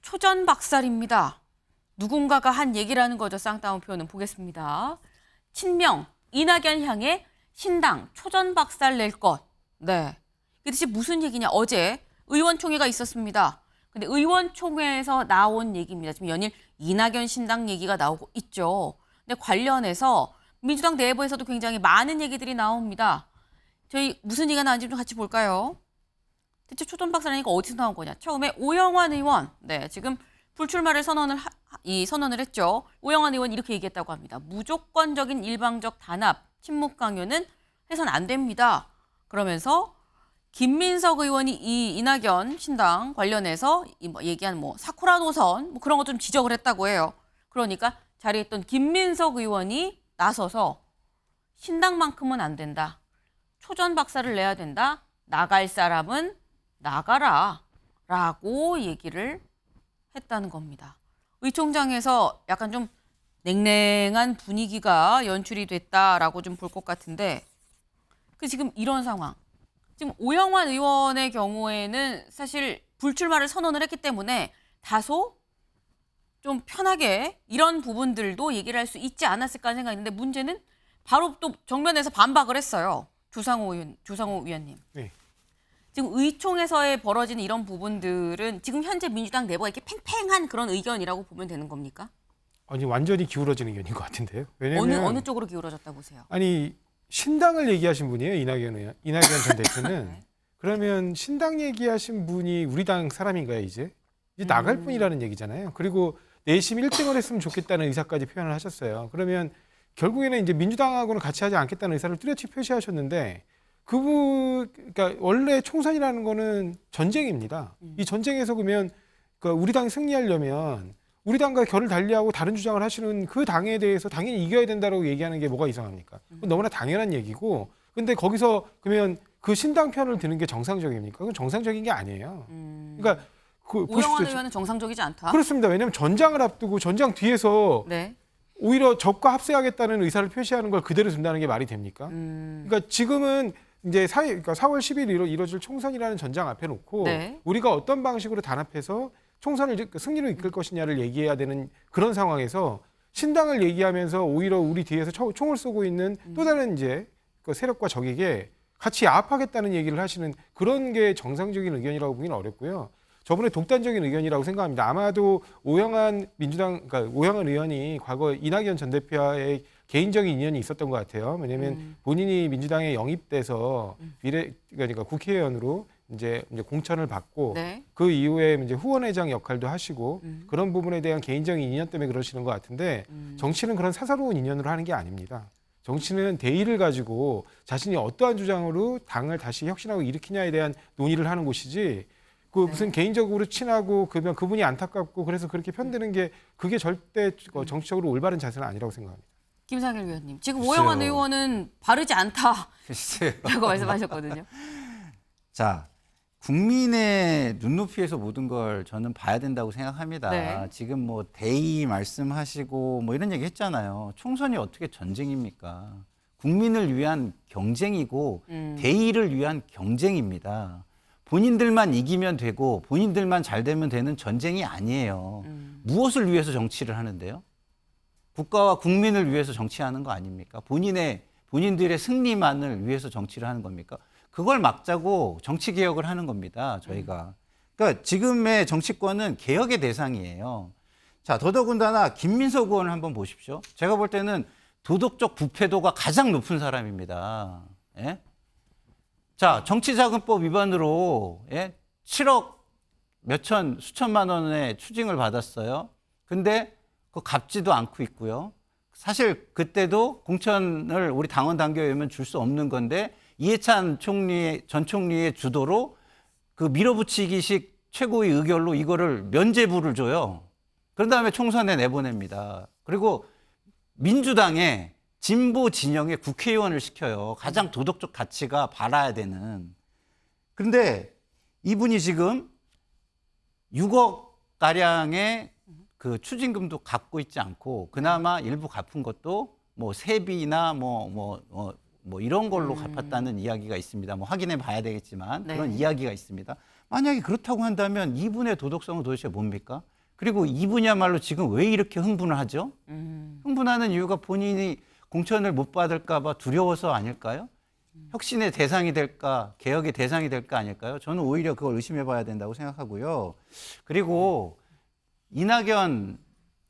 초전박살입니다. 누군가가 한 얘기라는 거죠. 쌍따옴표는 보겠습니다. 친명 이낙연 향해 신당 초전박살 낼 것. 네. 그 뜻이 무슨 얘기냐. 어제 의원총회가 있었습니다. 근데 의원총회에서 나온 얘기입니다. 지금 연일 이낙연 신당 얘기가 나오고 있죠. 근데 관련해서 민주당 내부에서도 굉장히 많은 얘기들이 나옵니다. 저희 무슨 얘기가 나왔는지 좀 같이 볼까요? 대체 초전박살이니까 어디서 나온 거냐. 처음에 오영환 의원, 네, 지금 불출마를 선언을 했죠. 오영환 의원이 이렇게 얘기했다고 합니다. 무조건적인 일방적 단합, 친목 강요는 해선 안 됩니다. 그러면서 김민석 의원이 이 이낙연 신당 관련해서 얘기한 사쿠라 노선 그런 거 좀 지적을 했다고 해요. 그러니까 자리에 있던 김민석 의원이 나서서 신당만큼은 안 된다. 초전 박살을 내야 된다. 나갈 사람은 나가라. 라고 얘기를 했다는 겁니다. 의총장에서 약간 좀 냉랭한 분위기가 연출이 됐다라고 좀 볼 것 같은데 지금 이런 상황. 지금 오영환 의원의 경우에는 사실 불출마를 선언을 했기 때문에 다소 좀 편하게 이런 부분들도 얘기를 할 수 있지 않았을까 생각이 있는데 문제는 바로 또 정면에서 반박을 했어요. 주상호 위원님. 네. 지금 의총에서의 벌어지는 이런 부분들은 지금 현재 민주당 내부가 이렇게 팽팽한 그런 의견이라고 보면 되는 겁니까? 아니 완전히 기울어지는 의견인 것 같은데요. 왜냐면 어느 쪽으로 기울어졌다 보세요? 아니 신당을 얘기하신 분이에요. 이낙연 전 대표는. 네. 그러면 신당 얘기하신 분이 우리 당 사람인가요, 이제 나갈 뿐이라는 얘기잖아요. 그리고 내심 1등을 했으면 좋겠다는 의사까지 표현을 하셨어요. 그러면 결국에는 이제 민주당하고는 같이 하지 않겠다는 의사를 뚜렷이 표시하셨는데 그러니까 원래 총선이라는 거는 전쟁입니다. 이 전쟁에서 그러면 우리 당이 승리하려면 우리 당과 결을 달리하고 다른 주장을 하시는 그 당에 대해서 당연히 이겨야 된다고 얘기하는 게 뭐가 이상합니까? 너무나 당연한 얘기고 근데 거기서 그러면 그 신당 편을 드는 게 정상적입니까? 그건 정상적인 게 아니에요. 그러니까 오영환 의원은 정상적이지 않다? 그렇습니다. 왜냐하면 전장을 앞두고 전장 뒤에서 네. 오히려 적과 합세하겠다는 의사를 표시하는 걸 그대로 둔다는 게 말이 됩니까? 그러니까 지금은 이제 그러니까 4월 10일 이뤄질 총선이라는 전장 앞에 놓고 네. 우리가 어떤 방식으로 단합해서 총선을 승리로 이끌 것이냐를 얘기해야 되는 그런 상황에서 신당을 얘기하면서 오히려 우리 뒤에서 총을 쏘고 있는 또 다른 이제 그 세력과 적에게 같이 야합하겠다는 얘기를 하시는 그런 게 정상적인 의견이라고 보기는 어렵고요. 저분의 독단적인 의견이라고 생각합니다. 아마도 오영환 의원이 과거 이낙연 전 대표와의 개인적인 인연이 있었던 것 같아요. 왜냐하면 본인이 민주당에 영입돼서 그러니까 국회의원으로 이제 공천을 받고 네. 그 이후에 이제 후원회장 역할도 하시고 그런 부분에 대한 개인적인 인연 때문에 그러시는 것 같은데 정치는 그런 사사로운 인연으로 하는 게 아닙니다. 정치는 대의를 가지고 자신이 어떠한 주장으로 당을 다시 혁신하고 일으키냐에 대한 논의를 하는 곳이지 무슨 개인적으로 친하고 그분이 안타깝고 그래서 그렇게 편드는 게 그게 절대 정치적으로 올바른 자세는 아니라고 생각합니다. 김상일 의원님. 지금 글쎄요. 오영환 의원은 바르지 않다라고 글쎄요. 말씀하셨거든요. 자, 국민의 눈높이에서 모든 걸 저는 봐야 된다고 생각합니다. 네. 지금 대의 말씀하시고 이런 얘기 했잖아요. 총선이 어떻게 전쟁입니까? 국민을 위한 경쟁이고 대의를 위한 경쟁입니다. 본인들만 이기면 되고 본인들만 잘 되면 되는 전쟁이 아니에요. 무엇을 위해서 정치를 하는데요? 국가와 국민을 위해서 정치하는 거 아닙니까? 본인들의 승리만을 위해서 정치를 하는 겁니까? 그걸 막자고 정치 개혁을 하는 겁니다, 저희가. 그러니까 지금의 정치권은 개혁의 대상이에요. 자, 더더군다나 김민석 의원을 한번 보십시오. 제가 볼 때는 도덕적 부패도가 가장 높은 사람입니다. 예? 자, 정치자금법 위반으로 7억 수천만 원의 추징을 받았어요. 근데 그거 갚지도 않고 있고요. 사실 그때도 공천을 우리 당원 당규에 의하면 줄 수 없는 건데 이해찬 전 총리의 주도로 그 밀어붙이기식 최고의 의결로 이거를 면죄부를 줘요. 그런 다음에 총선에 내보냅니다. 그리고 민주당의 진보 진영의 국회의원을 시켜요. 가장 도덕적 가치가 바라야 되는. 그런데 이분이 지금 6억 가량의 그 추징금도 갚고 있지 않고 그나마 일부 갚은 것도 세비나 이런 걸로 갚았다는 이야기가 있습니다. 확인해 봐야 되겠지만 네. 그런 이야기가 있습니다. 만약에 그렇다고 한다면 이분의 도덕성은 도대체 뭡니까? 그리고 이분이야말로 지금 왜 이렇게 흥분을 하죠? 흥분하는 이유가 본인이 공천을 못 받을까 봐 두려워서 아닐까요? 혁신의 대상이 될까, 개혁의 대상이 될까 아닐까요? 저는 오히려 그걸 의심해 봐야 된다고 생각하고요. 그리고 이낙연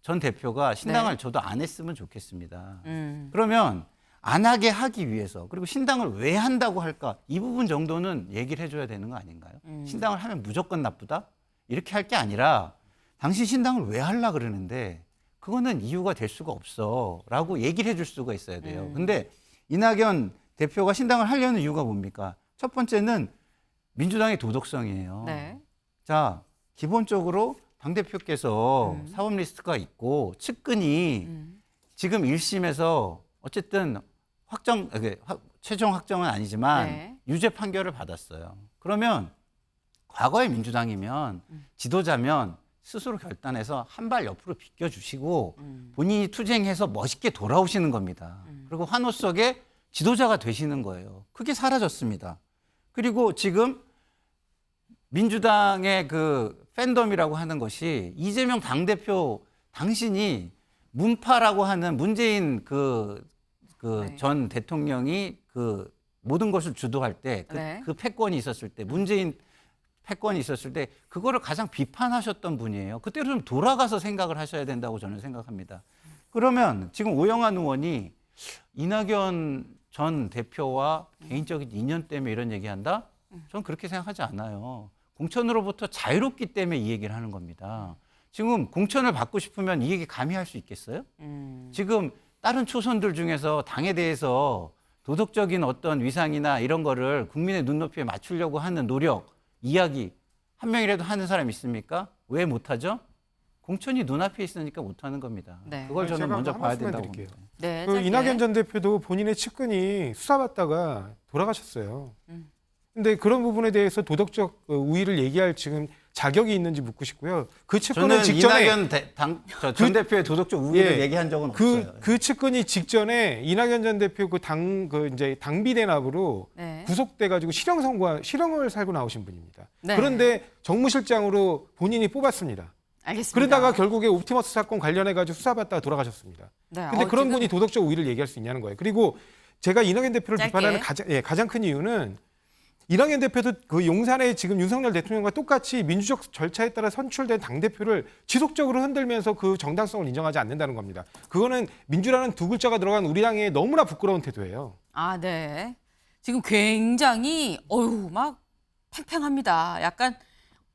전 대표가 신당을 네. 저도 안 했으면 좋겠습니다. 그러면 안 하게 하기 위해서, 그리고 신당을 왜 한다고 할까? 이 부분 정도는 얘기를 해줘야 되는 거 아닌가요? 신당을 하면 무조건 나쁘다? 이렇게 할 게 아니라 당신 신당을 왜 하려고 그러는데 그거는 이유가 될 수가 없어 라고 얘기를 해줄 수가 있어야 돼요. 근데 이낙연 대표가 신당을 하려는 이유가 뭡니까? 첫 번째는 민주당의 도덕성이에요. 네. 자, 기본적으로 당대표께서 사법 리스트가 있고 측근이 지금 1심에서 어쨌든 최종 확정은 아니지만 네. 유죄 판결을 받았어요. 그러면 과거의 민주당이면 지도자면 스스로 결단해서 한 발 옆으로 비껴주시고 본인이 투쟁해서 멋있게 돌아오시는 겁니다. 그리고 환호 속에 지도자가 되시는 거예요. 그게 사라졌습니다. 그리고 지금 민주당의 그 팬덤이라고 하는 것이 이재명 당대표 당신이 문파라고 하는 문재인 네. 전 대통령이 그 모든 것을 주도할 때 네. 그 패권이 있었을 때 문재인 패권이 있었을 때 그거를 가장 비판하셨던 분이에요. 그때로 좀 돌아가서 생각을 하셔야 된다고 저는 생각합니다. 그러면 지금 오영환 의원이 이낙연 전 대표와 개인적인 인연 때문에 이런 얘기한다? 저는 그렇게 생각하지 않아요. 공천으로부터 자유롭기 때문에 이 얘기를 하는 겁니다. 지금 공천을 받고 싶으면 이 얘기 감히 할 수 있겠어요? 지금 다른 초선들 중에서 당에 대해서 도덕적인 어떤 위상이나 이런 거를 국민의 눈높이에 맞추려고 하는 노력, 이야기 한 명이라도 하는 사람 있습니까? 왜 못하죠? 공천이 눈앞에 있으니까 못하는 겁니다. 네. 그걸 저는 제가 먼저 한 봐야 말씀만 된다고 드릴게요. 봅니다. 네. 그 짧게. 이낙연 전 대표도 본인의 측근이 수사받다가 돌아가셨어요. 근데 그런 부분에 대해서 도덕적 우위를 얘기할 지금 자격이 있는지 묻고 싶고요. 그 측근은 저는 직전에 이낙연 전 대표의 도덕적 우위를 예, 얘기한 적은 없어요. 그 측근이 직전에 이낙연 전 대표 이제 당비 대납으로 네. 구속돼가지고 실형을 살고 나오신 분입니다. 네. 그런데 정무실장으로 본인이 뽑았습니다. 알겠습니다. 그러다가 결국에 옵티머스 사건 관련해가지고 수사받다가 돌아가셨습니다. 네. 근데 그런 지금- 분이 도덕적 우위를 얘기할 수 있냐는 거예요. 그리고 제가 이낙연 대표를 짧게. 비판하는 가장 큰 이유는 이낙연 대표도 그 용산에 지금 윤석열 대통령과 똑같이 민주적 절차에 따라 선출된 당대표를 지속적으로 흔들면서 그 정당성을 인정하지 않는다는 겁니다. 그거는 민주라는 두 글자가 들어간 우리 당의 너무나 부끄러운 태도예요. 아, 네. 지금 굉장히 막 팽팽합니다. 약간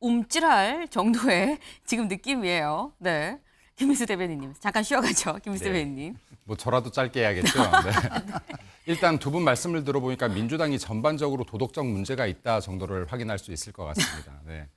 움찔할 정도의 지금 느낌이에요. 네. 김민수 대변인님 잠깐 쉬어가죠. 김민수 네. 대변인님. 뭐 저라도 짧게 해야겠죠. 네. 일단 두 분 말씀을 들어보니까 민주당이 전반적으로 도덕적 문제가 있다 정도를 확인할 수 있을 것 같습니다. 네.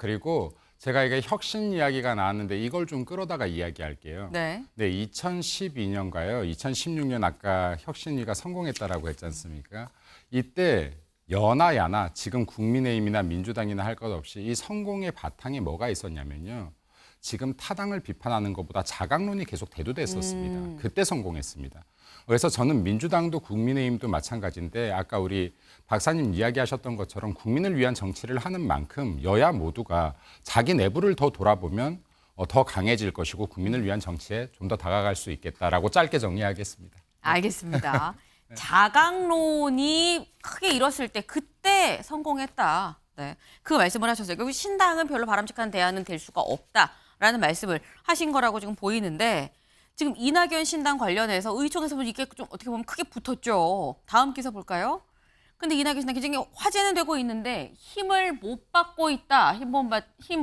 그리고 제가 이게 혁신 이야기가 나왔는데 이걸 좀 끌어다가 이야기할게요. 네. 네, 2012년가요. 2016년 아까 혁신위가 성공했다라고 했지 않습니까? 이때 여나 야나 지금 국민의힘이나 민주당이나 할 것 없이 이 성공의 바탕에 뭐가 있었냐면요. 지금 타당을 비판하는 것보다 자강론이 계속 대두됐었습니다. 그때 성공했습니다. 그래서 저는 민주당도 국민의힘도 마찬가지인데 아까 우리 박사님 이야기하셨던 것처럼 국민을 위한 정치를 하는 만큼 여야 모두가 자기 내부를 더 돌아보면 더 강해질 것이고 국민을 위한 정치에 좀 더 다가갈 수 있겠다라고 짧게 정리하겠습니다. 알겠습니다. 자강론이 크게 일었을 때 그때 성공했다. 네. 그 말씀을 하셨어요. 결국 신당은 별로 바람직한 대안은 될 수가 없다라는 말씀을 하신 거라고 지금 보이는데 지금 이낙연 신당 관련해서 의총에서 이게 좀 어떻게 보면 크게 붙었죠. 다음 기사 볼까요? 근데 이낙연 신당 굉장히 화제는 되고 있는데 힘을 못 받고 있다. 힘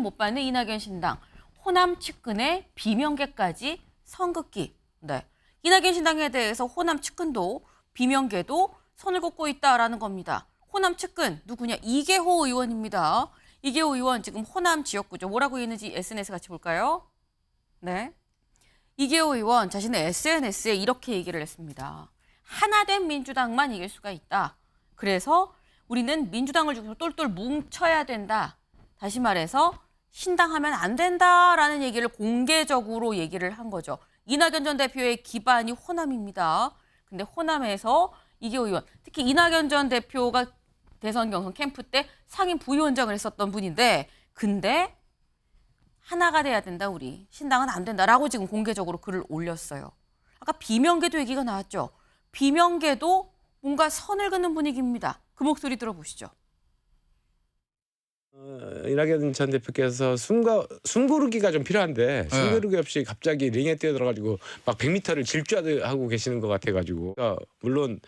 못 받는 이낙연 신당. 호남 측근의 비명계까지 선긋기. 네. 이낙연 신당에 대해서 호남 측근도 비명계도 선을 긋고 있다라는 겁니다. 호남 측근 누구냐? 이계호 의원입니다. 이계호 의원 지금 호남 지역구죠. 뭐라고 했는지 SNS 같이 볼까요? 네. 이계호 의원 자신의 SNS에 이렇게 얘기를 했습니다. 하나된 민주당만 이길 수가 있다. 그래서 우리는 민주당을 중심으로 똘똘 뭉쳐야 된다. 다시 말해서 신당하면 안 된다라는 얘기를 공개적으로 얘기를 한 거죠. 이낙연 전 대표의 기반이 호남입니다. 근데 호남에서 이계호 의원, 특히 이낙연 전 대표가 대선 경선 캠프 때 상임 부위원장을 했었던 분인데 근데 하나가 돼야 된다 우리. 신당은 안 된다라고 지금 공개적으로 글을 올렸어요. 아까 비명계도 얘기가 나왔죠. 비명계도 뭔가 선을 긋는 분위기입니다. 그 목소리 들어보시죠. 이낙연 전 대표께서 숨 고르기가 좀 필요한데 숨 고르기 없이 갑자기 링에 뛰어들어가지고 막 100m를 질주하고 계시는 것 같아가지고 물론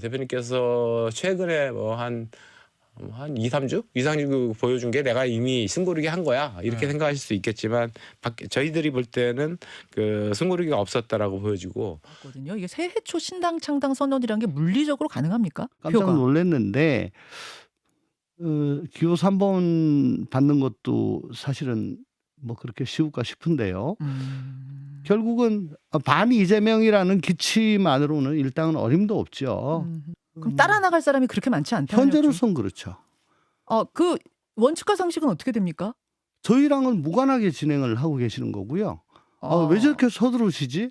대표님께서 최근에 뭐 한 2, 3주 이상 보여준 게 내가 이미 숨고르기 한 거야 이렇게 생각하실 수 있겠지만 저희들이 볼 때는 그 숨고르기가 없었다라고 보여지고 거든요. 이게 새해 초 신당 창당 선언이란 게 물리적으로 가능합니까? 깜짝 표가. 놀랐는데 기호 3번 받는 것도 사실은 뭐 그렇게 쉬울까 싶은데요. 결국은 반 이재명이라는 기치만으로는 일당은 어림도 없죠. 그럼 따라 나갈 사람이 그렇게 많지 않다는 현재로선 그렇죠. 그 원칙과 상식은 어떻게 됩니까? 저희랑은 무관하게 진행을 하고 계시는 거고요. 왜 저렇게 서두르시지?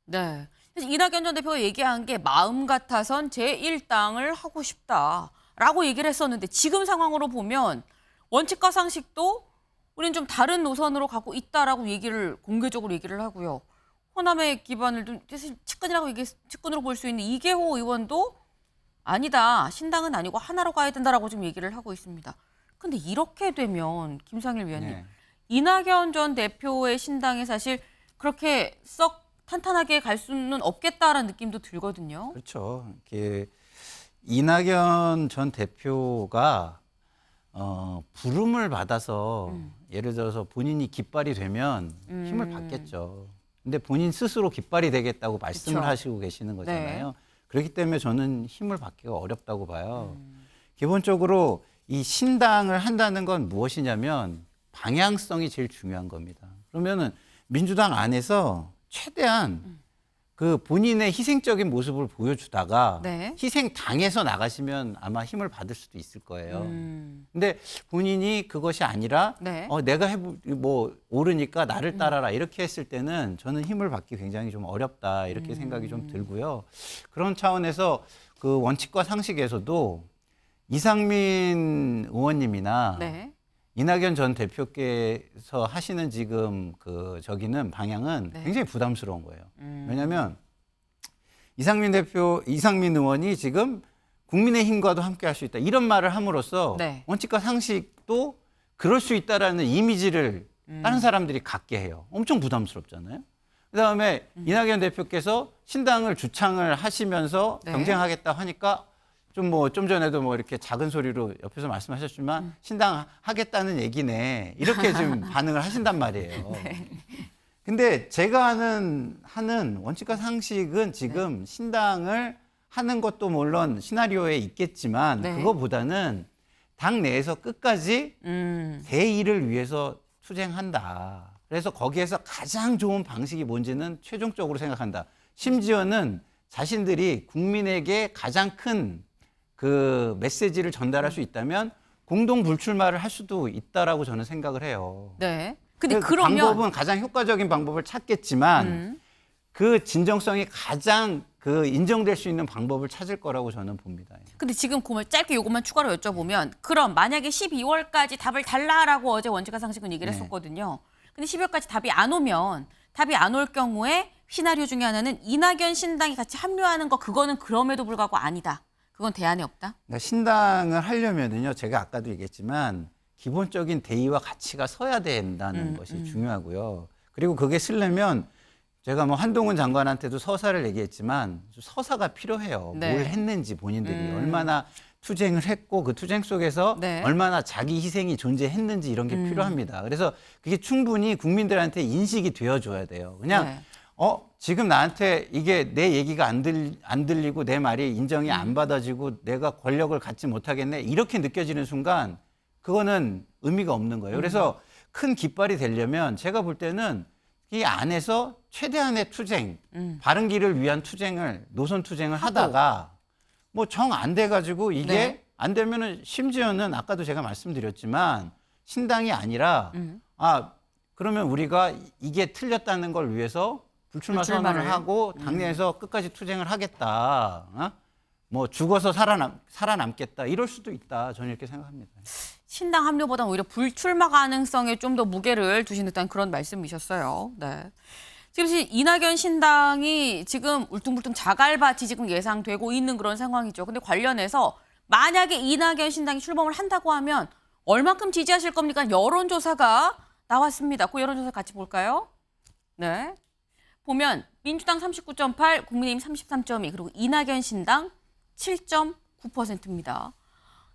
네. 그래서 이낙연 전 대표가 얘기한 게 마음 같아선 제1당을 하고 싶다라고 얘기를 했었는데 지금 상황으로 보면 원칙과 상식도 우리는 좀 다른 노선으로 가고 있다라고 공개적으로 얘기를 하고요. 호남의 기반을 둔 측근으로 볼 수 있는 이계호 의원도 아니다. 신당은 아니고 하나로 가야 된다라고 지금 얘기를 하고 있습니다. 근데 이렇게 되면 김상일 위원님, 네. 이낙연 전 대표의 신당이 사실 그렇게 썩 탄탄하게 갈 수는 없겠다라는 느낌도 들거든요. 그렇죠. 이게 이낙연 전 대표가 부름을 받아서 예를 들어서 본인이 깃발이 되면 힘을 받겠죠. 근데 본인 스스로 깃발이 되겠다고 말씀을 그쵸. 하시고 계시는 거잖아요. 네. 그렇기 때문에 저는 힘을 받기가 어렵다고 봐요. 기본적으로 이 신당을 한다는 건 무엇이냐면 방향성이 제일 중요한 겁니다. 그러면은 민주당 안에서 최대한 그 본인의 희생적인 모습을 보여주다가 네. 희생당해서 나가시면 아마 힘을 받을 수도 있을 거예요. 음. 근데 본인이 그것이 아니라 네. 내가 오르니까 나를 따라라 이렇게 했을 때는 저는 힘을 받기 굉장히 좀 어렵다 이렇게 생각이 좀 들고요. 그런 차원에서 그 원칙과 상식에서도 이상민 의원님이나 네. 이낙연 전 대표께서 하시는 지금 저기는 방향은 네. 굉장히 부담스러운 거예요. 왜냐하면 이상민 의원이 지금 국민의힘과도 함께 할 수 있다 이런 말을 함으로써 네. 원칙과 상식도 그럴 수 있다라는 이미지를 다른 사람들이 갖게 해요. 엄청 부담스럽잖아요. 그다음에 이낙연 대표께서 신당을 주창을 하시면서 네. 경쟁하겠다 하니까 좀 전에도 이렇게 작은 소리로 옆에서 말씀하셨지만 신당 하겠다는 얘기네 이렇게 지금 반응을 하신단 말이에요. 네. 근데 제가 하는 원칙과 상식은 지금 신당을 하는 것도 물론 시나리오에 있겠지만 네. 그거보다는 당 내에서 끝까지 대의를 위해서 투쟁한다. 그래서 거기에서 가장 좋은 방식이 뭔지는 최종적으로 생각한다. 심지어는 자신들이 국민에게 가장 큰 그 메시지를 전달할 수 있다면 공동 불출마를 할 수도 있다라고 저는 생각을 해요. 네. 근데 그 그러면 방법은 가장 효과적인 방법을 찾겠지만 그 진정성이 가장 인정될 수 있는 방법을 찾을 거라고 저는 봅니다. 근데 지금 짧게 요것만 추가로 여쭤보면 그럼 만약에 12월까지 답을 달라라고 어제 원칙과 상식은 얘기를 네. 했었거든요. 근데 12월까지 답이 안 올 경우에 시나리오 중에 하나는 이낙연 신당이 같이 합류하는 거 그거는 그럼에도 불구하고 아니다. 그건 대안에 없다. 그러니까 신당을 하려면은요, 제가 아까도 얘기했지만 기본적인 대의와 가치가 서야 된다는 것이 중요하고요. 그리고 그게 쓰려면 제가 한동훈 장관한테도 서사를 얘기했지만 서사가 필요해요. 네. 뭘 했는지 본인들이 얼마나 투쟁을 했고 그 투쟁 속에서 네. 얼마나 자기 희생이 존재했는지 이런 게 필요합니다. 그래서 그게 충분히 국민들한테 인식이 되어줘야 돼요. 그냥 네. 지금 나한테 이게 내 얘기가 안 들리고 내 말이 인정이 안 받아지고 내가 권력을 갖지 못하겠네 이렇게 느껴지는 순간 그거는 의미가 없는 거예요. 그래서 큰 깃발이 되려면 제가 볼 때는 이 안에서 최대한의 투쟁, 바른 길을 위한 노선 투쟁을 하다가 정 안 돼가지고 이게 네. 안 되면은 심지어는 아까도 제가 말씀드렸지만 신당이 아니라 그러면 우리가 이게 틀렸다는 걸 위해서 불출마 불출마를. 선언을 하고 당내에서 끝까지 투쟁을 하겠다. 죽어서 살아남겠다. 이럴 수도 있다. 저는 이렇게 생각합니다. 신당 합류보다 오히려 불출마 가능성에 좀 더 무게를 두신 듯한 그런 말씀이셨어요. 네. 지금 이낙연 신당이 지금 울퉁불퉁 자갈밭이 지금 예상되고 있는 그런 상황이죠. 근데 관련해서 만약에 이낙연 신당이 출범을 한다고 하면 얼만큼 지지하실 겁니까? 여론조사가 나왔습니다. 그 여론조사 같이 볼까요? 네. 보면 민주당 39.8, 국민의힘 33.2, 그리고 이낙연 신당 7.9%입니다.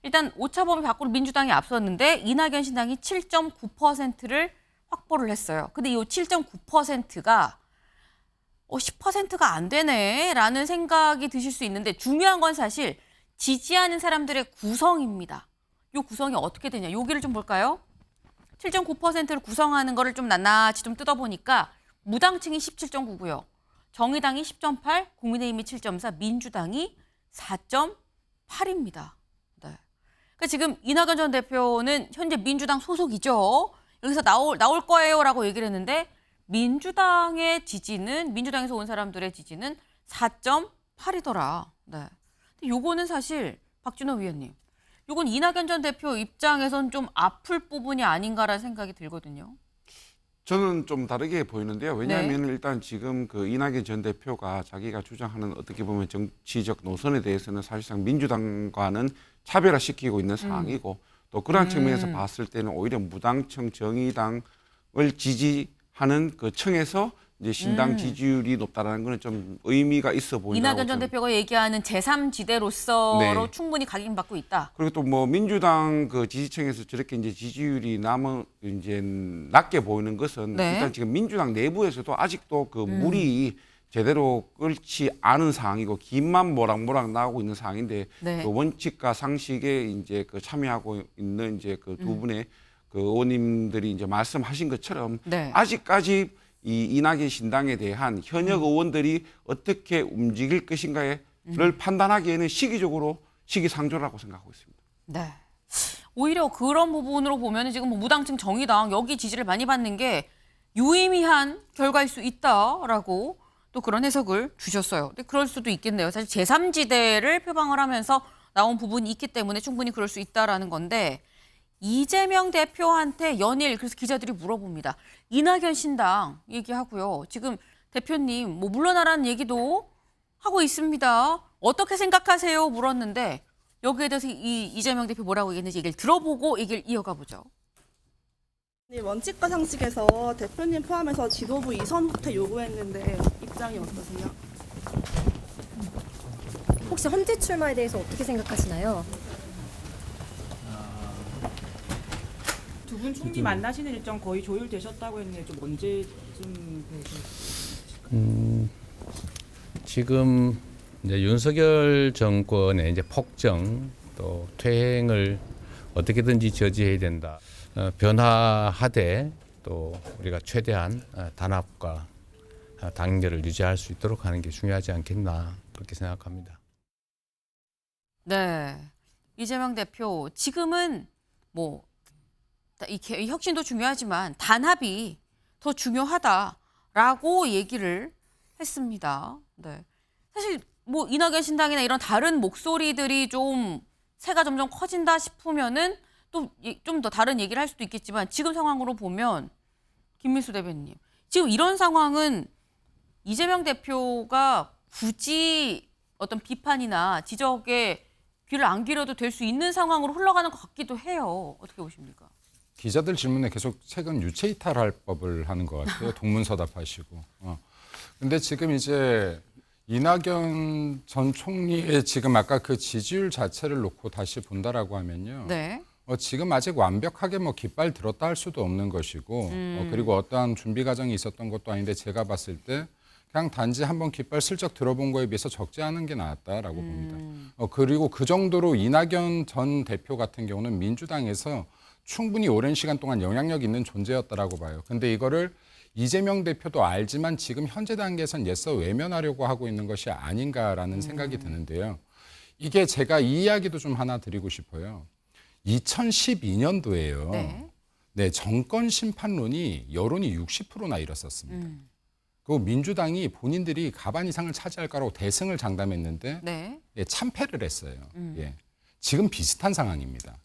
일단 오차 범위 밖으로 민주당이 앞섰는데 이낙연 신당이 7.9%를 확보를 했어요. 근데 이 7.9%가 10%가 안 되네라는 생각이 드실 수 있는데 중요한 건 사실 지지하는 사람들의 구성입니다. 이 구성이 어떻게 되냐? 여기를 좀 볼까요? 7.9%를 구성하는 거를 좀 낱낱이 좀 뜯어보니까 무당층이 17.9고요. 정의당이 10.8, 국민의힘이 7.4, 민주당이 4.8입니다. 네. 그러니까 지금 이낙연 전 대표는 현재 민주당 소속이죠. 여기서 나올 거예요라고 얘기를 했는데 민주당의 지지는 민주당에서 온 사람들의 지지는 4.8이더라. 네. 근데 요거는 사실 박준호 위원님, 요건 이낙연 전 대표 입장에선 좀 아플 부분이 아닌가라는 생각이 들거든요. 저는 좀 다르게 보이는데요. 왜냐하면 일단 지금 그 이낙연 전 대표가 자기가 주장하는 어떻게 보면 정치적 노선에 대해서는 사실상 민주당과는 차별화시키고 있는 상황이고 또 그런 측면에서 봤을 때는 오히려 무당층 정의당을 지지하는 그 층에서 이제 신당 지지율이 높다라는 거는 좀 의미가 있어 보인다고. 이낙연 전 대표가 얘기하는 제3지대로서로 네. 충분히 각인받고 있다. 그리고 또 뭐 민주당 그 지지층에서 저렇게 이제 지지율이 이제 낮게 보이는 것은 네. 일단 지금 민주당 내부에서도 아직도 그 물이 제대로 끓지 않은 상황이고 김만 모락모락 나오고 있는 상황인데 네. 그 원칙과 상식에 이제 그 참여하고 있는 이제 그 두 분의 그 의원님들이 이제 말씀하신 것처럼 네. 아직까지 이 이낙연 신당에 대한 현역 의원들이 어떻게 움직일 것인가를 판단하기에는 시기상조라고 생각하고 있습니다. 네. 오히려 그런 부분으로 보면 지금 뭐 무당층 정의당 여기 지지를 많이 받는 게 유의미한 결과일 수 있다라고 또 그런 해석을 주셨어요. 근데 그럴 수도 있겠네요. 사실 제3지대를 표방을 하면서 나온 부분이 있기 때문에 충분히 그럴 수 있다라는 건데 이재명 대표한테 연일 그래서 기자들이 물어봅니다. 이낙연 신당 얘기하고요. 지금 대표님 뭐 물러나라는 얘기도 하고 있습니다. 어떻게 생각하세요? 물었는데 여기에 대해서 이재명 대표 뭐라고 얘기했는지 얘기를 들어보고 얘기를 이어가 보죠. 네, 원칙과 상식에서 대표님 포함해서 지도부 이선부터 요구했는데 입장이 어떠세요? 혹시 헌재 출마에 대해서 어떻게 생각하시나요? 두 분 총리 만나시는 일정 거의 조율되셨다고 했는데 좀 언제쯤 지금 이제 윤석열 정권의 이제 폭정 또 퇴행을 어떻게든지 저지해야 된다. 변화하되 또 우리가 최대한 단합과 단결을 유지할 수 있도록 하는 게 중요하지 않겠나 그렇게 생각합니다. 네, 이재명 대표 지금은 뭐 이 혁신도 중요하지만 단합이 더 중요하다라고 얘기를 했습니다. 네, 사실 뭐 이낙연 신당이나 이런 다른 목소리들이 좀 새가 점점 커진다 싶으면은 또 좀 더 다른 얘기를 할 수도 있겠지만 지금 상황으로 보면 김민수 대변님 지금 이런 상황은 이재명 대표가 굳이 어떤 비판이나 지적에 귀를 안 기울여도 될 수 있는 상황으로 흘러가는 것 같기도 해요. 어떻게 보십니까? 기자들 질문에 계속 최근 유체 이탈할 법을 하는 것 같아요. 동문서답하시고. 근데 지금 이제 이낙연 전 총리의 지금 아까 그 지지율 자체를 놓고 다시 본다라고 하면요. 네. 지금 아직 완벽하게 뭐 깃발 들었다 할 수도 없는 것이고 그리고 어떠한 준비 과정이 있었던 것도 아닌데 제가 봤을 때 그냥 단지 한번 깃발 슬쩍 들어본 거에 비해서 적지 않은 게 나았다라고 봅니다. 그리고 그 정도로 이낙연 전 대표 같은 경우는 민주당에서 충분히 오랜 시간 동안 영향력 있는 존재였다라고 봐요. 근데 이거를 이재명 대표도 알지만 지금 현재 단계에선 예서 외면하려고 하고 있는 것이 아닌가라는 생각이 드는데요. 이게 제가 이 이야기도 좀 하나 드리고 싶어요. 2012년도에요. 네, 정권 심판론이 여론이 60%나 일었었습니다. 그 민주당이 본인들이 가반 이상을 차지할 거라고 대승을 장담했는데 네. 예, 참패를 했어요. 예. 지금 비슷한 상황입니다.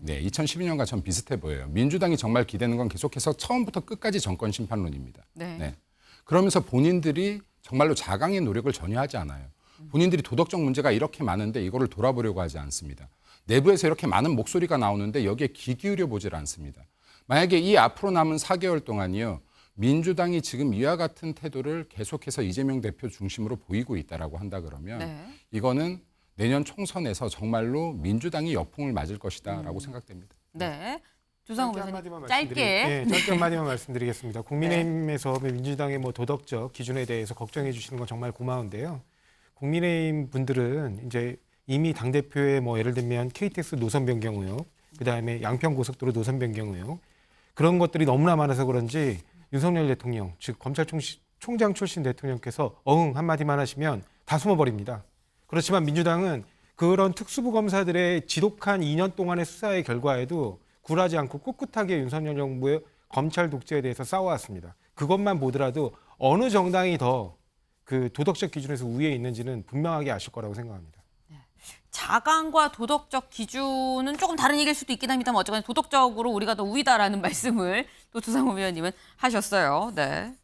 네, 2012년과 전 비슷해 보여요. 민주당이 정말 기대는 건 계속해서 처음부터 끝까지 정권 심판론입니다. 네. 그러면서 본인들이 정말로 자강의 노력을 전혀 하지 않아요. 본인들이 도덕적 문제가 이렇게 많은데 이거를 돌아보려고 하지 않습니다. 내부에서 이렇게 많은 목소리가 나오는데 여기에 귀 기울여 보질 않습니다. 만약에 이 앞으로 남은 4개월 동안이요. 민주당이 지금 이와 같은 태도를 계속해서 이재명 대표 중심으로 보이고 있다라고 한다 그러면 이거는 내년 총선에서 정말로 민주당이 역풍을 맞을 것이다라고 생각됩니다. 네. 조상우 변호사님 짧게. 네, 짧게 한마디만 말씀드리겠습니다. 국민의힘에서 민주당의 뭐 도덕적 기준에 대해서 걱정해 주시는 건 정말 고마운데요. 국민의힘 분들은 이제 이미 당대표의 뭐 예를 들면 KTX 노선 변경 의혹, 그다음에 양평 고속도로 노선 변경 의혹 그런 것들이 너무나 많아서 그런지 윤석열 대통령, 즉 검찰총장 출신 대통령께서 어흥 한마디만 하시면 다 숨어버립니다. 그렇지만 민주당은 그런 특수부 검사들의 지독한 2년 동안의 수사의 결과에도 굴하지 않고 꿋꿋하게 윤석열 정부의 검찰 독재에 대해서 싸워왔습니다. 그것만 보더라도 어느 정당이 더 그 도덕적 기준에서 우위에 있는지는 분명하게 아실 거라고 생각합니다. 자강과 도덕적 기준은 조금 다른 얘기일 수도 있긴 합니다만 어쨌거나 도덕적으로 우리가 더 우위다라는 말씀을 또 조상우 의원님은 하셨어요. 네.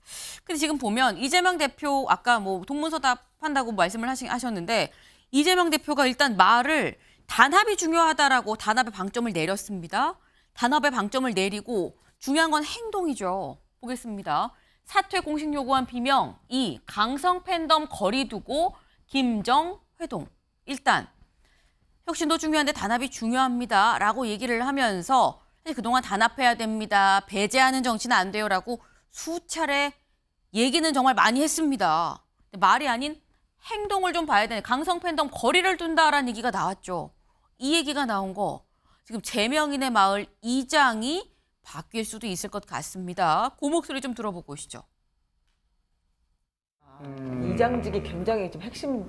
근데 지금 보면 이재명 대표 아까 뭐 동문서답한다고 말씀을 하셨는데 이재명 대표가 일단 말을 단합이 중요하다라고 단합의 방점을 내렸습니다. 단합의 방점을 내리고 중요한 건 행동이죠. 보겠습니다. 사퇴 공식 요구한 비명 2. 강성 팬덤 거리 두고 김정 회동. 일단 혁신도 중요한데 단합이 중요합니다. 라고 얘기를 하면서 사실 그동안 단합해야 됩니다. 배제하는 정치는 안 돼요. 라고 수차례 얘기는 정말 많이 했습니다. 근데 말이 아닌 행동을 좀 봐야 되는 강성 팬덤 거리를 둔다라는 얘기가 나왔죠. 이 얘기가 나온 거 지금 제명인의 마을 이장이 바뀔 수도 있을 것 같습니다. 그 목소리 좀 들어보고 오시죠. 이장직이 굉장히 좀 핵심.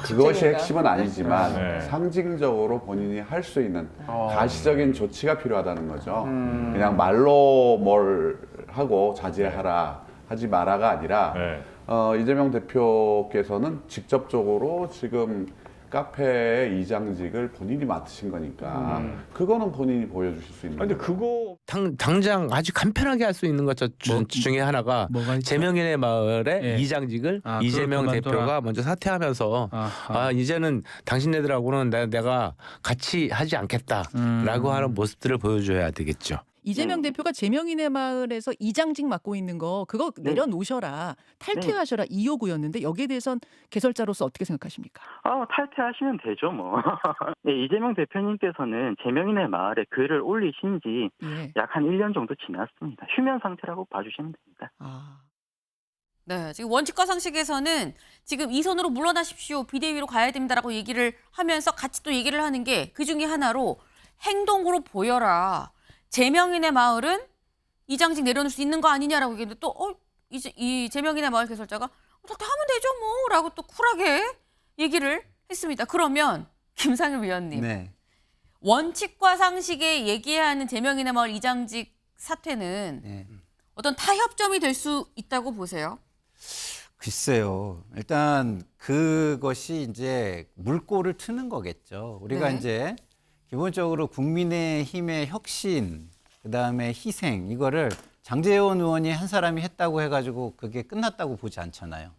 그것이 핵심은 아니지만 상징적으로 본인이 할 수 있는 가시적인 조치가 필요하다는 거죠. 그냥 말로 뭘 하고 자제하라 하지 마라가 아니라 이재명 대표께서는 직접적으로 지금 카페의 이장직을 본인이 맡으신 거니까 그거는 본인이 보여주실 수 있는. 근데 그거 당장 아주 간편하게 할 수 있는 것 중에 하나가 제명인의 마을의 이장직을 이재명 대표가 먼저 사퇴하면서 이제는 당신네들하고는 내가 같이 하지 않겠다라고 하는 모습들을 보여줘야 되겠죠. 이재명 대표가 제명인의 마을에서 이장직 맡고 있는 거 그거 내려놓으셔라, 탈퇴하셔라 이 요구였는데 여기에 대해선 개설자로서 어떻게 생각하십니까? 탈퇴하시면 되죠 뭐. 네, 이재명 대표님께서는 제명인의 마을에 글을 올리신 지 약 한 1년 정도 지났습니다. 휴면 상태라고 봐주시면 됩니다. 네, 지금 원칙과 상식에서는 지금 이 선으로 물러나십시오. 비대위로 가야 됩니다라고 얘기를 하면서 같이 또 얘기를 하는 게 그중에 하나로 행동으로 보여라. 제명인의 마을은 이장직 내려놓을 수 있는 거 아니냐라고 얘기했는데 또 이 제명인의 마을 개설자가 하면 되죠 뭐 라고 또 쿨하게 얘기를 했습니다. 그러면 김상일 위원님 원칙과 상식에 얘기하는 제명인의 마을 이장직 사퇴는 어떤 타협점이 될 수 있다고 보세요? 글쎄요. 일단 그것이 이제 물꼬를 트는 거겠죠. 우리가 이제 기본적으로 국민의힘의 혁신, 그다음에 희생 이거를 장제원 의원이 한 사람이 했다고 해가지고 그게 끝났다고 보지 않잖아요.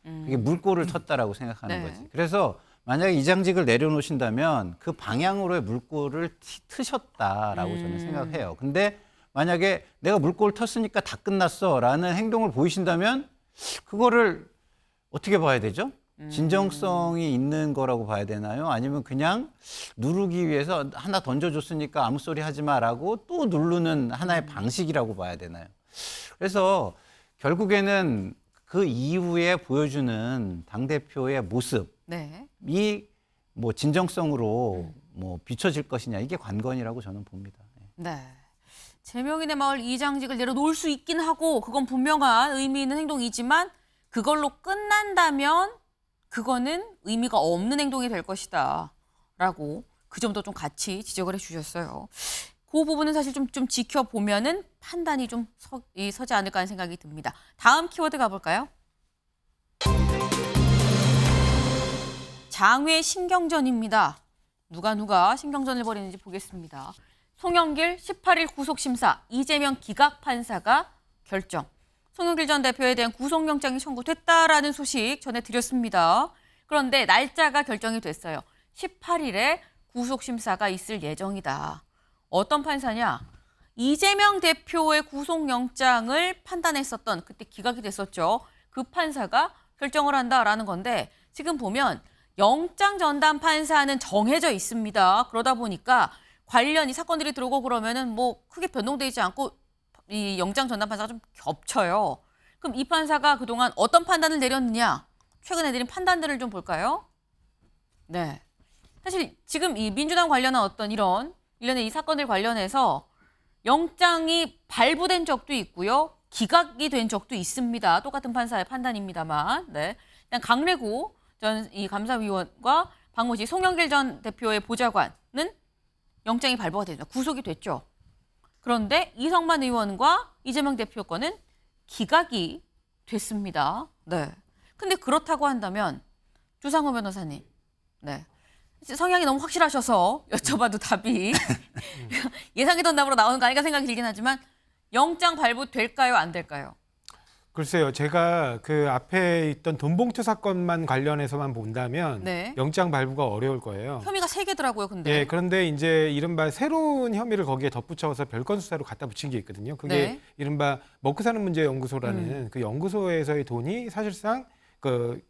그게 물꼬를 텄다라고 생각하는 거지. 그래서 만약에 이장직을 내려놓으신다면 그 방향으로의 물꼬를 트셨다라고 저는 생각해요. 근데 만약에 내가 물꼬를 텄으니까 다 끝났어라는 행동을 보이신다면 그거를 어떻게 봐야 되죠? 진정성이 있는 거라고 봐야 되나요? 아니면 그냥 누르기 위해서 하나 던져줬으니까 아무 소리 하지 마라고 또 누르는 하나의 방식이라고 봐야 되나요? 그래서 결국에는 그 이후에 보여주는 당대표의 모습이 뭐 진정성으로 뭐 비춰질 것이냐 이게 관건이라고 저는 봅니다. 네. 제명인의 마을 이장직을 내려놓을 수 있긴 하고 그건 분명한 의미 있는 행동이지만 그걸로 끝난다면 그거는 의미가 없는 행동이 될 것이다 라고 그 점도 좀 같이 지적을 해주셨어요. 그 부분은 사실 좀 지켜보면은 판단이 좀 서지 않을까 하는 생각이 듭니다. 다음 키워드 가볼까요? 장외 신경전입니다. 누가 신경전을 벌이는지 보겠습니다. 송영길 18일 구속심사, 이재명 기각 판사가 결정. 송영길 전 대표에 대한 구속영장이 청구됐다라는 소식 전해드렸습니다. 그런데 날짜가 결정이 됐어요. 18일에 구속심사가 있을 예정이다. 어떤 판사냐? 이재명 대표의 구속영장을 판단했었던, 그때 기각이 됐었죠. 그 판사가 결정을 한다라는 건데 지금 보면 영장 전담 판사는 정해져 있습니다. 그러다 보니까 관련 이 사건들이 들어오고 그러면은 뭐 크게 변동되지 않고 이 영장 전담 판사가 좀 겹쳐요. 그럼 이 판사가 그동안 어떤 판단을 내렸느냐? 최근에 내린 판단들을 좀 볼까요? 네. 사실 지금 이 민주당 관련한 어떤 이런 일련의 이 사건들 관련해서 영장이 발부된 적도 있고요. 기각이 된 적도 있습니다. 똑같은 판사의 판단입니다만. 네. 일단 강래구 전 이 감사위원과 박모씨 송영길 전 대표의 보좌관은 영장이 발부가 됐죠. 구속이 됐죠. 그런데 이성만 의원과 이재명 대표 건은 기각이 됐습니다. 네. 근데 그렇다고 한다면 주상호 변호사님, 네. 성향이 너무 확실하셔서 여쭤봐도 답이 예상했던 답으로 나오는 거 아닐까 생각이 들긴 하지만 영장 발부 될까요, 안 될까요? 글쎄요, 제가 그 앞에 있던 돈봉투 사건만 관련해서만 본다면 네. 영장 발부가 어려울 거예요. 혐의가 3개더라고요, 근데. 예, 그런데 이제 이른바 새로운 혐의를 거기에 덧붙여서 별건 수사로 갖다 붙인 게 있거든요. 그게 네. 이른바 먹고 사는 문제 연구소라는 그 연구소에서의 돈이 사실상 그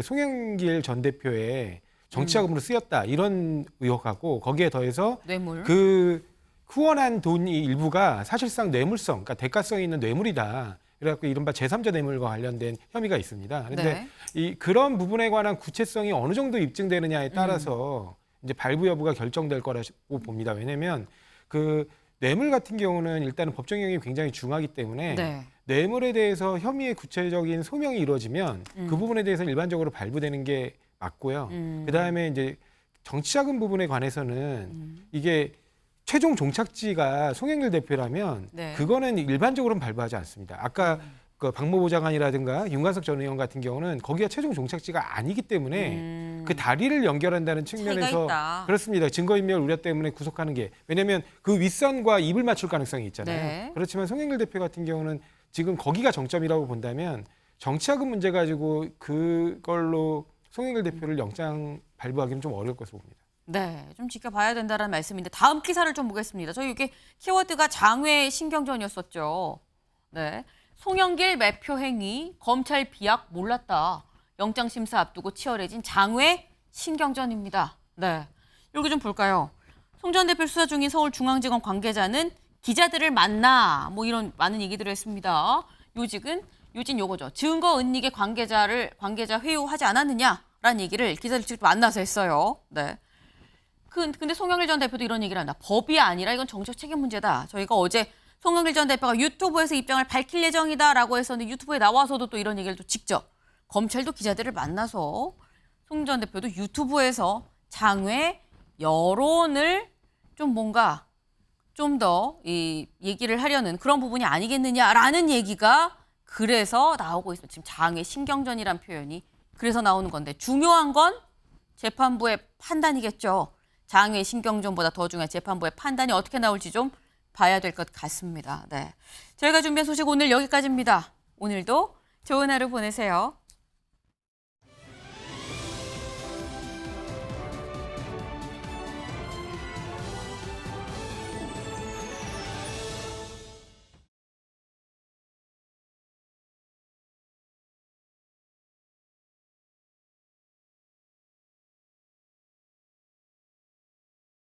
송영길 전 대표의 정치자금으로 쓰였다 이런 의혹하고 거기에 더해서 뇌물. 그 후원한 돈이 일부가 사실상 뇌물성, 그러니까 대가성이 있는 뇌물이다. 그래갖고 이른바 제3자 뇌물과 관련된 혐의가 있습니다. 그런데 이 그런 부분에 관한 구체성이 어느 정도 입증되느냐에 따라서 이제 발부 여부가 결정될 거라고 봅니다. 왜냐하면 그 뇌물 같은 경우는 일단은 법정 영역이 굉장히 중하기 때문에 네. 뇌물에 대해서 혐의의 구체적인 소명이 이루어지면 그 부분에 대해서 일반적으로 발부되는 게 맞고요. 그다음에 이제 정치자금 부분에 관해서는 이게 최종 종착지가 송영길 대표라면 네. 그거는 일반적으로는 발부하지 않습니다. 아까 그 박모보 장관이라든가 윤관석 전 의원 같은 경우는 거기가 최종 종착지가 아니기 때문에 그 다리를 연결한다는 측면에서 있다. 그렇습니다. 증거인멸 우려 때문에 구속하는 게 왜냐하면 그 윗선과 입을 맞출 가능성이 있잖아요. 네. 그렇지만 송영길 대표 같은 경우는 지금 거기가 정점이라고 본다면 정치자금 문제 가지고 그걸로 송영길 대표를 영장 발부하기는 좀 어려울 것으로 봅니다. 네, 좀 지켜봐야 된다는 말씀인데 다음 기사를 좀 보겠습니다. 저희 이게 키워드가 장외 신경전이었었죠. 네, 송영길 매표 행위 검찰 비약 몰랐다. 영장 심사 앞두고 치열해진 장외 신경전입니다. 네, 여기 좀 볼까요? 송 전 대표 수사 중인 서울중앙지검 관계자는 기자들을 만나 뭐 이런 많은 얘기들을 했습니다. 요진 요거죠. 증거 은닉의 관계자 회유하지 않았느냐라는 얘기를 기자들 직접 만나서 했어요. 네. 근데 송영길 전 대표도 이런 얘기를 한다. 법이 아니라 이건 정치적 책임 문제다. 저희가 어제 송영길 전 대표가 유튜브에서 입장을 밝힐 예정이다라고 했었는데 유튜브에 나와서도 또 이런 얘기를 또 직접 검찰도 기자들을 만나서 송 전 대표도 유튜브에서 장외 여론을 좀 뭔가 좀 더 이 얘기를 하려는 그런 부분이 아니겠느냐라는 얘기가 그래서 나오고 있어요. 지금 장외 신경전이란 표현이 그래서 나오는 건데 중요한 건 재판부의 판단이겠죠. 장외 신경전보다 더 중요한 재판부의 판단이 어떻게 나올지 좀 봐야 될 것 같습니다. 네, 저희가 준비한 소식 오늘 여기까지입니다. 오늘도 좋은 하루 보내세요.